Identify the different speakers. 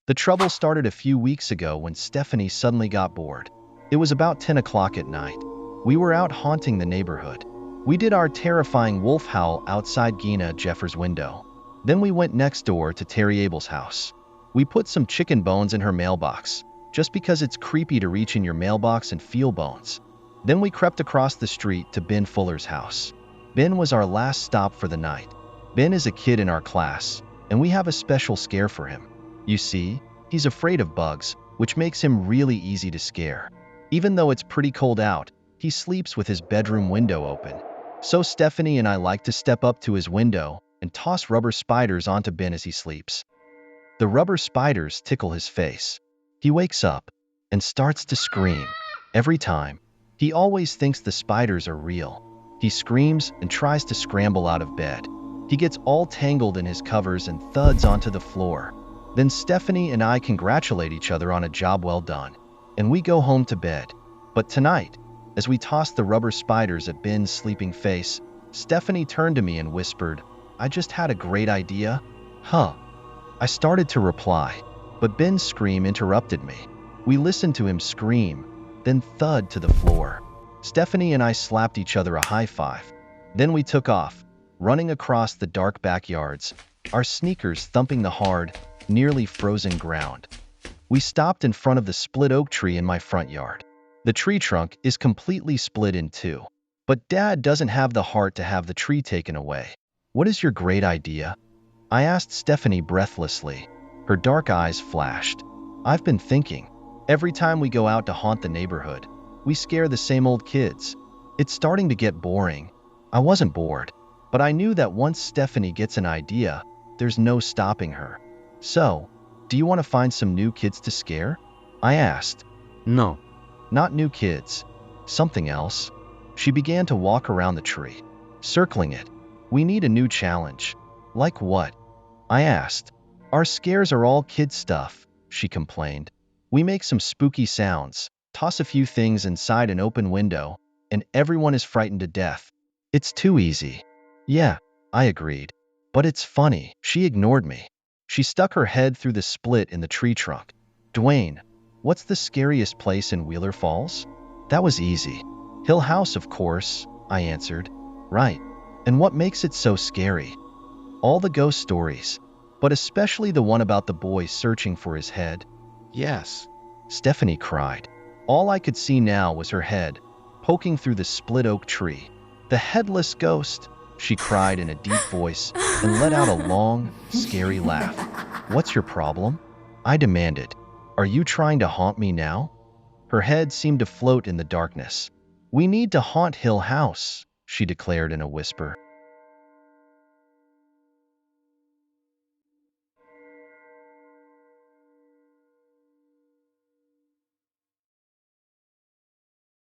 Speaker 1: The trouble started a few weeks ago when Stephanie suddenly got bored. It was about 10 o'clock at night. We were out haunting the neighborhood. We did our terrifying wolf howl outside Gina Jeffers' window. Then we went next door to Terry Abel's house. We put some chicken bones in her mailbox, just because it's creepy to reach in your mailbox and feel bones. Then we crept across the street to Ben Fuller's house. Ben was our last stop for the night. Ben is a kid in our class, and we have a special scare for him. You see, he's afraid of bugs, which makes him really easy to scare. Even though it's pretty cold out, he sleeps with his bedroom window open. So Stephanie and I like to step up to his window and toss rubber spiders onto Ben as he sleeps. The rubber spiders tickle his face. He wakes up and starts to scream. Every time, he always thinks the spiders are real. He screams and tries to scramble out of bed. He gets all tangled in his covers and thuds onto the floor. Then Stephanie and I congratulate each other on a job well done, and we go home to bed. But tonight, as we tossed the rubber spiders at Ben's sleeping face, Stephanie turned to me and whispered, "I just had a great idea." Huh. I started to reply, but Ben's scream interrupted me. We listened to him scream, then thud to the floor. Stephanie and I slapped each other a high five. Then we took off, running across the dark backyards, our sneakers thumping the hard, nearly frozen ground. We stopped in front of the split oak tree in my front yard. The tree trunk is completely split in two, but Dad doesn't have the heart to have the tree taken away. "What is your great idea?" I asked Stephanie breathlessly. Her dark eyes flashed. "I've been thinking. Every time we go out to haunt the neighborhood, we scare the same old kids. It's starting to get boring." I wasn't bored, but I knew that once Stephanie gets an idea, there's no stopping her. "So, do you want to find some new kids to scare?" I asked.
Speaker 2: No.
Speaker 1: "Not new kids. Something else." She began to walk around the tree, circling it. "We need a new challenge." "Like what?" I asked. "Our scares are all kid stuff," she complained. "We make some spooky sounds, toss a few things inside an open window, and everyone is frightened to death. It's too easy." "Yeah," I agreed. "But it's funny." She ignored me. She stuck her head through the split in the tree trunk. "Duane, what's the scariest place in Wheeler Falls?" That was easy. "Hill House, of course," I answered. "Right. And what makes it so scary?" "All the ghost stories, but especially the one about the boy searching for his head."
Speaker 2: Yes.
Speaker 1: Stephanie cried. All I could see now was her head, poking through the split oak tree. "The headless ghost," she cried in a deep voice and let out a long, scary laugh. "What's your problem?" I demanded. "Are you trying to haunt me now?" Her head seemed to float in the darkness. "We need to haunt Hill House," she declared in a whisper.